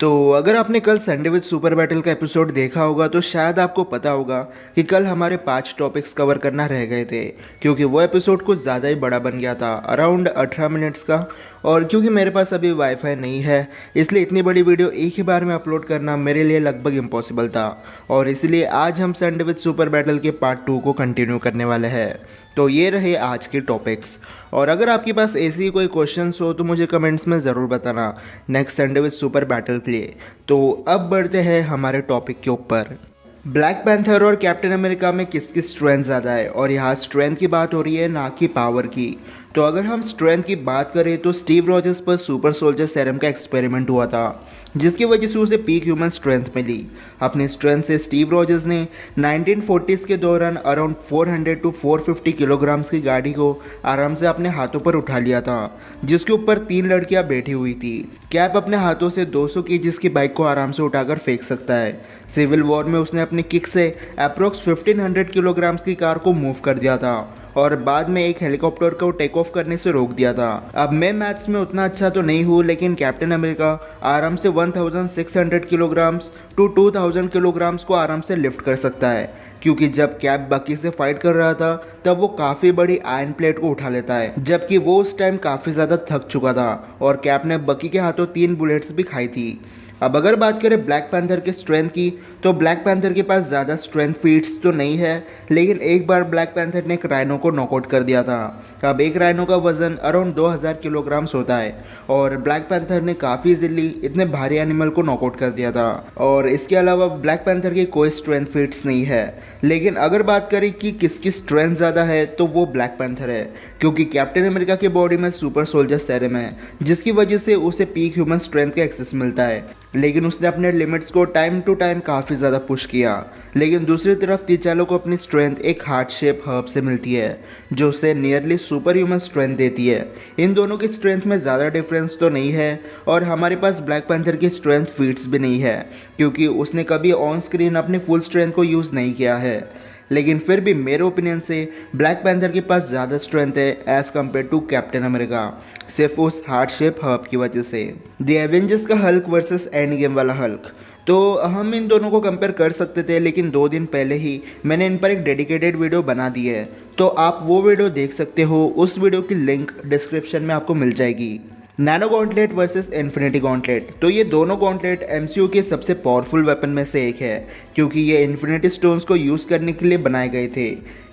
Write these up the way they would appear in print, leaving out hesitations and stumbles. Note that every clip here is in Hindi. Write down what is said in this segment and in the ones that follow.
तो अगर आपने कल संडे विद सुपर बैटल का एपिसोड देखा होगा तो शायद आपको पता होगा कि कल हमारे 5 टॉपिक्स कवर करना रह गए थे, क्योंकि वो एपिसोड कुछ ज़्यादा ही बड़ा बन गया था, अराउंड 18 मिनट्स का। और क्योंकि मेरे पास अभी वाईफाई नहीं है, इसलिए इतनी बड़ी वीडियो एक ही बार में अपलोड करना मेरे लिए लगभग इम्पॉसिबल था। और इसलिए आज हम संडे विद सुपर बैटल के पार्ट 2 को कंटिन्यू करने वाले हैं। तो ये रहे आज के टॉपिक्स। और अगर आपके पास ऐसी कोई क्वेश्चंस हो तो मुझे कमेंट्स में ज़रूर बताना next Sunday with super battle के लिए। तो अब बढ़ते हैं हमारे टॉपिक के ऊपर। ब्लैक पैंथर और कैप्टन अमेरिका में किसकी स्ट्रेंथ ज़्यादा है, और यहाँ स्ट्रेंथ की बात हो रही है ना कि पावर की। तो अगर हम स्ट्रेंथ की बात करें तो स्टीव रॉजर्स पर सुपर सोल्जर सेरम का एक्सपेरिमेंट हुआ था, जिसकी वजह से उसे पीक ह्यूमन स्ट्रेंथ मिली। अपनी स्ट्रेंथ से स्टीव रॉजर्स ने 1940s के दौरान अराउंड 400 to 450 किलोग्राम्स की गाड़ी को आराम से अपने हाथों पर उठा लिया था, जिसके ऊपर 3 लड़कियां बैठी हुई थी। कैप अपने हाथों से 200 केजीज की बाइक को आराम से उठाकर फेंक सकता है। सिविल वॉर में उसने अपनी किक से अप्रोक्स 1500 किलोग्राम्स की कार को मूव कर दिया था और बाद में एक हेलीकॉप्टर को टेक ऑफ करने से रोक दिया था। अब मैं मैथ्स में उतना अच्छा तो नहीं हूँ, लेकिन कैप्टन अमेरिका आराम से 1600 किलोग्राम्स टू 2000 किलोग्राम्स को आराम से लिफ्ट कर सकता है, क्योंकि जब कैप बकी से फाइट कर रहा था तब वो काफ़ी बड़ी आयरन प्लेट को उठा लेता है, जबकि वो उस टाइम काफ़ी ज़्यादा थक चुका था और कैप ने बकी के हाथों 3 बुलेट्स भी खाई थी। अब अगर बात करें ब्लैक पैंथर के स्ट्रेंथ की, तो ब्लैक पैंथर के पास ज़्यादा स्ट्रेंथ फीट्स तो नहीं है, लेकिन एक बार ब्लैक पैंथर ने एक राइनो को नॉकआउट कर दिया था। अब एक राइनो का वजन अराउंड 2000 किलोग्राम्स होता है और ब्लैक पैंथर ने काफ़ी इजीली इतने भारी एनिमल को नॉकआउट कर दिया था। और इसके अलावा ब्लैक पैंथर की कोई स्ट्रेंथ फीट्स नहीं है। लेकिन अगर बात करें कि किसकी स्ट्रेंथ ज़्यादा है तो वो ब्लैक पैंथर है, क्योंकि कैप्टन अमेरिका की बॉडी में सुपर सोल्जर सेरम है, जिसकी वजह से उसे पीक ह्यूमन स्ट्रेंथ का एक्सेस मिलता है। लेकिन उसने अपने लिमिट्स को टाइम टू टाइम काफ़ी ज़्यादा पुश किया। लेकिन दूसरी तरफ तीचालो को अपनी स्ट्रेंथ एक हार्ट शेप हर्ब से मिलती है, जो उसे नियरली सुपर ह्यूमन स्ट्रेंथ देती है। इन दोनों की स्ट्रेंथ में ज़्यादा डिफरेंस तो नहीं है। और हमारे पास ब्लैक पैंथर की स्ट्रेंथ फीट्स भी नहीं है, क्योंकि उसने कभी ऑन स्क्रीन अपनी फुल स्ट्रेंथ को यूज़ नहीं किया है। लेकिन फिर भी मेरे ओपिनियन से ब्लैक पैंथर के पास ज़्यादा स्ट्रेंथ है as compared to Captain America, सिर्फ उस हार्ट शेप हर्ब की वजह से। द एवेंजर्स का हल्क वर्सेस एंड गेम वाला हल्क, तो हम इन दोनों को कंपेयर कर सकते थे, लेकिन 2 दिन पहले ही मैंने इन पर एक डेडिकेटेड वीडियो बना दी है, तो आप वो वीडियो देख सकते हो। उस वीडियो की लिंक डिस्क्रिप्शन में आपको मिल जाएगी। Nano gauntlet versus infinity gauntlet, तो ये दोनों गॉन्टलेट एमसीयू के सबसे पावरफुल वेपन में से एक है, क्योंकि ये इन्फिनिटी स्टोन्स को यूज़ करने के लिए बनाए गए थे।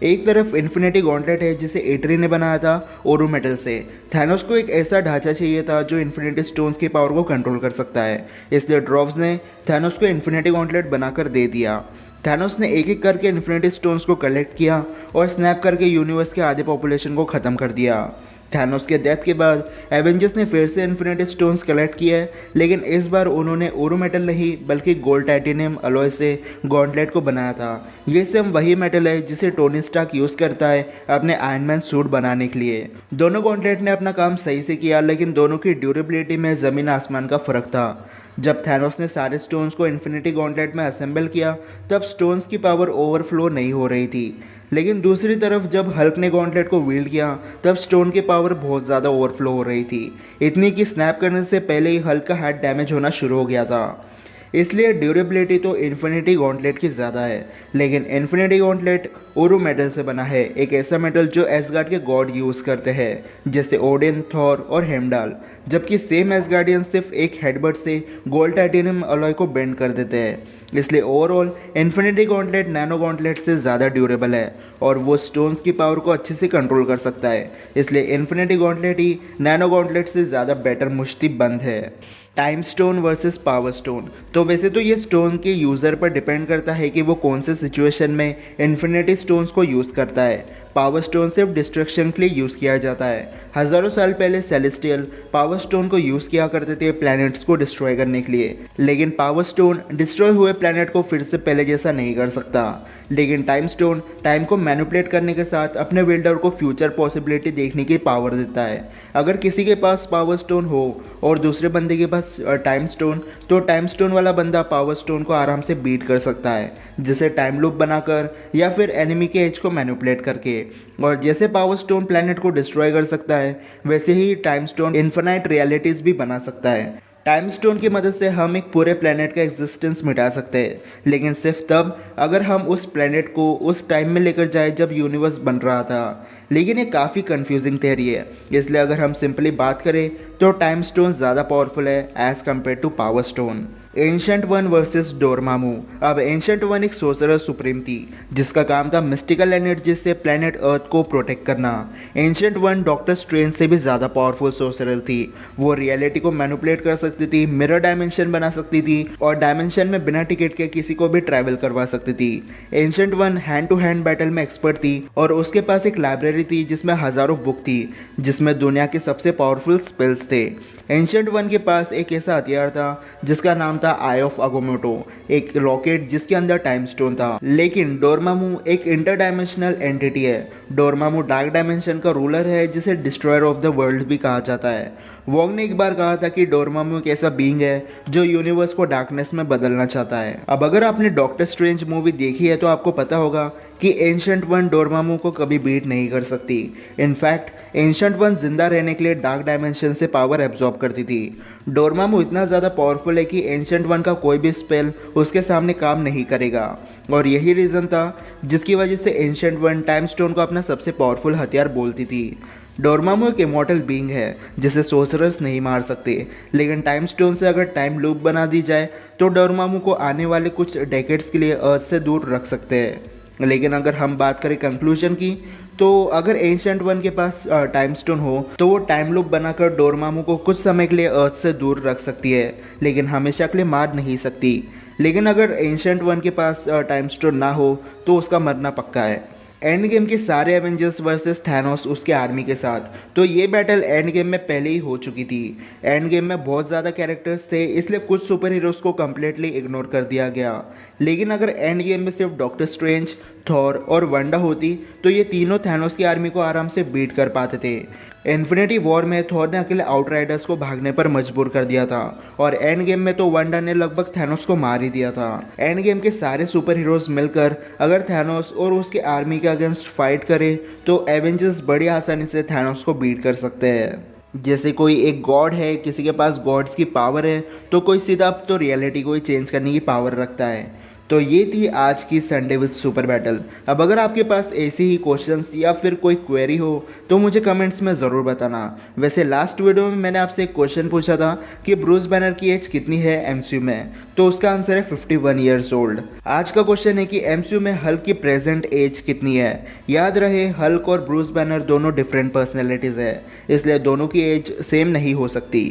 एक तरफ इन्फिनिटी गॉन्टलेट है जिसे एटरी ने बनाया था ओरू मेटल से। थैनोस को एक ऐसा ढांचा चाहिए था जो इन्फिनिटी स्टोन्स की पावर को कंट्रोल कर सकता है, इसलिए ड्रॉव्स ने थैनोस को इन्फिनिटी गॉन्टलेट बनाकर दे दिया। थैनोस ने एक एक करके इन्फिनिटी स्टोन्स को कलेक्ट किया और स्नैप करके यूनिवर्स के आधे पॉपुलेशन को ख़त्म कर दिया। थैनोस के डेथ के बाद एवेंजर्स ने फिर से इन्फिनिटी स्टोन्स कलेक्ट किए हैं, लेकिन इस बार उन्होंने ओरू मेटल नहीं बल्कि गोल्ड टाइटेनियम अलॉय से गॉन्टलेट को बनाया था। ये सेम वही मेटल है जिसे टोनी स्टार्क यूज़ करता है अपने आयरन मैन सूट बनाने के लिए। दोनों गॉन्टलेट ने अपना काम सही से किया, लेकिन दोनों की ड्यूरेबिलिटी में ज़मीन आसमान का फ़र्क था। जब थैनोस ने सारे स्टोन्स को इन्फिनिटी गॉन्टलेट में असेंबल किया तब स्टोन्स की पावर ओवरफ्लो नहीं हो रही थी, लेकिन दूसरी तरफ जब हल्क ने गॉन्टलेट को विल्ड किया तब स्टोन की पावर बहुत ज़्यादा ओवरफ्लो हो रही थी, इतनी कि स्नैप करने से पहले ही हल्क का हेड डैमेज होना शुरू हो गया था। इसलिए ड्यूरेबिलिटी तो इन्फिनिटी गॉन्टलेट की ज़्यादा है, लेकिन इन्फिनिटी गॉन्टलेट ओरू मेटल से बना है, एक ऐसा मेटल जो एसगार्ड के गॉड यूज़ करते हैं, जैसे ओडिन, थॉर और हेमडाल। जबकि सेम एसगार्डियन सिर्फ एक हेडबट से गोल्ड टाइटेनियम अलॉय को बेंड कर देते हैं। इसलिए overall infinity gauntlet nano gauntlet से ज़्यादा ड्यूरेबल है और वो स्टोन्स की पावर को अच्छे से कंट्रोल कर सकता है। इसलिए इन्फिनिटी गॉन्टलेट ही नैनो गॉन्टलेट से ज़्यादा बेटर मुश्तिब बंद है। Time stone versus power stone, तो वैसे तो ये स्टोन के यूज़र पर डिपेंड करता है कि वो कौन से सिचुएशन में इन्फिनिटी स्टोन्स को यूज़ करता है। पावर स्टोन सिर्फ डिस्ट्रक्शन के लिए यूज़ किया जाता है। हज़ारों साल पहले सेलेस्टियल पावर स्टोन को यूज़ किया करते थे प्लैनेट्स को डिस्ट्रॉय करने के लिए, लेकिन पावर स्टोन डिस्ट्रॉय हुए प्लैनेट को फिर से पहले जैसा नहीं कर सकता। लेकिन टाइम स्टोन टाइम को मैनिपुलेट करने के साथ अपने विल्डर को फ्यूचर पॉसिबिलिटी देखने की पावर देता है। अगर किसी के पास पावर स्टोन हो और दूसरे बंदे के पास टाइम स्टोन, तो टाइम स्टोन वाला बंदा पावर स्टोन को आराम से बीट कर सकता है, जिसे टाइम लूप बनाकर या फिर एनिमी के एज को मैनिपुलेट करके। और जैसे पावर स्टोन प्लैनेट को डिस्ट्रॉय कर सकता है, वैसे ही टाइम स्टोन इन्फिनाइट रियलिटीज़ भी बना सकता है। टाइम स्टोन की मदद से हम एक पूरे प्लेनेट का एग्जिस्टेंस मिटा सकते हैं, लेकिन सिर्फ तब अगर हम उस प्लेनेट को उस टाइम में लेकर जाए जब यूनिवर्स बन रहा था। लेकिन ये काफ़ी कंफ्यूजिंग थ्योरी है, इसलिए अगर हम सिंपली बात करें तो टाइम स्टोन ज़्यादा पावरफुल है as compared to power stone. Ancient one versus Dormammu. अब एंशंट वन एक सोर्सरर सुप्रीम थी जिसका काम था मिस्टिकल एनर्जी से प्लेनेट अर्थ को प्रोटेक्ट करना। एंशंट वन डॉक्टर स्ट्रेंज से भी ज़्यादा पावरफुल सोर्सरर थी। वो रियलिटी को मैनिपुलेट कर सकती थी, मिरर डायमेंशन बना सकती थी और डायमेंशन में बिना टिकट के किसी को भी ट्रैवल करवा सकती थी। Ancient one hand to hand battle में एक्सपर्ट थी और उसके पास एक लाइब्रेरी थी जिसमें हज़ारों बुक थी जिसमें दुनिया के सबसे पावरफुल स्पेल्स थे। एंशंट वन के पास एक ऐसा हथियार था जिसका नाम था आई ऑफ अगोमोटो, एक रॉकेट जिसके अंदर टाइम स्टोन था। लेकिन डोरमामू एक इंटर डायमेंशनल एंटिटी है। डोरमामू डार्क डायमेंशन का रूलर है जिसे डिस्ट्रॉयर ऑफ द वर्ल्ड भी कहा जाता है। वोंग ने एक बार कहा था कि डोरमामू एक ऐसा बीइंग है जो यूनिवर्स को डार्कनेस में बदलना चाहता है। अब अगर आपने डॉक्टर स्ट्रेंज मूवी देखी है तो आपको पता होगा कि एंशंट वन डोरमामू को कभी बीट नहीं कर सकती। इनफैक्ट एंशंट वन जिंदा रहने के लिए डार्क डायमेंशन से पावर एब्जॉर्ब करती थी। डोरमामू इतना ज़्यादा पावरफुल है कि एंशंट वन का कोई भी स्पेल उसके सामने काम नहीं करेगा और यही रीज़न था जिसकी वजह से एंशंट वन टाइम स्टोन को अपना सबसे पावरफुल हथियार बोलती थी। डोरमामू एक इमॉर्टल बीइंग है जिसे सोर्सरर्स नहीं मार सकते, लेकिन टाइम स्टोन से अगर टाइम लूप बना दी जाए तो डोरमामू को आने वाले कुछ डेकेड्स के लिए अर्थ से दूर रख सकते हैं। लेकिन अगर हम बात करें कंक्लूजन की, तो अगर एंशंट वन के पास टाइम स्टोन हो तो वो टाइम लूप बनाकर डोरमामू को कुछ समय के लिए अर्थ से दूर रख सकती है, लेकिन हमेशा के लिए मार नहीं सकती। लेकिन अगर एंशंट वन के पास टाइम स्टोन ना हो तो उसका मरना पक्का है। एंड गेम के सारे एवेंजर्स वर्सेस थैनोस उसके आर्मी के साथ, तो ये बैटल एंड गेम में पहले ही हो चुकी थी। एंड गेम में बहुत ज़्यादा कैरेक्टर्स थे इसलिए कुछ सुपर हीरोज़ को कम्प्लीटली इग्नोर कर दिया गया। लेकिन अगर एंड गेम में सिर्फ डॉक्टर स्ट्रेंज, थॉर और वंडा होती तो ये तीनों थैनोस की आर्मी को आराम से बीट कर पाते थे। इन्फिनिटी वॉर में थॉर ने अकेले आउटराइडर्स को भागने पर मजबूर कर दिया था और एंड गेम में तो वंडा ने लगभग थैनोस को मार ही दिया था। एंड गेम के सारे सुपर हीरोज़ मिलकर अगर थैनोस और उसके आर्मी के अगेंस्ट फाइट करें तो एवेंजर्स बड़ी आसानी से थैनोस को बीट कर सकते हैं। जैसे कोई एक गॉड है, किसी के पास गॉड्स की पावर है, तो कोई सीधा अब तो रियलिटी को ही चेंज करने की पावर रखता है। तो ये थी आज की संडे विद सुपर बैटल। अब अगर आपके पास ऐसी ही क्वेश्चंस या फिर कोई क्वेरी हो तो मुझे कमेंट्स में ज़रूर बताना। वैसे लास्ट वीडियो में मैंने आपसे एक क्वेश्चन पूछा था कि ब्रूस बैनर की एज कितनी है एमसीयू में, तो उसका आंसर है 51 ईयर्स ओल्ड। आज का क्वेश्चन है कि एमसीयू में हल्क की प्रेजेंट एज कितनी है। याद रहे हल्क और ब्रूस बैनर दोनों डिफरेंट पर्सनैलिटीज़ है, इसलिए दोनों की एज सेम नहीं हो सकती।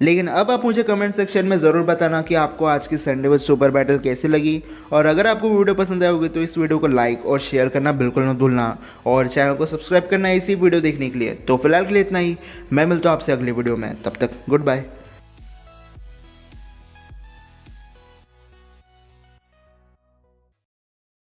लेकिन अब आप मुझे कमेंट सेक्शन में ज़रूर बताना कि आपको आज की संडे विद सुपर बैटल कैसी लगी, और अगर आपको वीडियो पसंद आई होगी तो इस वीडियो को लाइक और शेयर करना बिल्कुल न भूलना और चैनल को सब्सक्राइब करना इसी वीडियो देखने के लिए। तो फिलहाल के लिए इतना ही, मैं मिलता हूँ आपसे अगली वीडियो में, तब तक गुड बाय।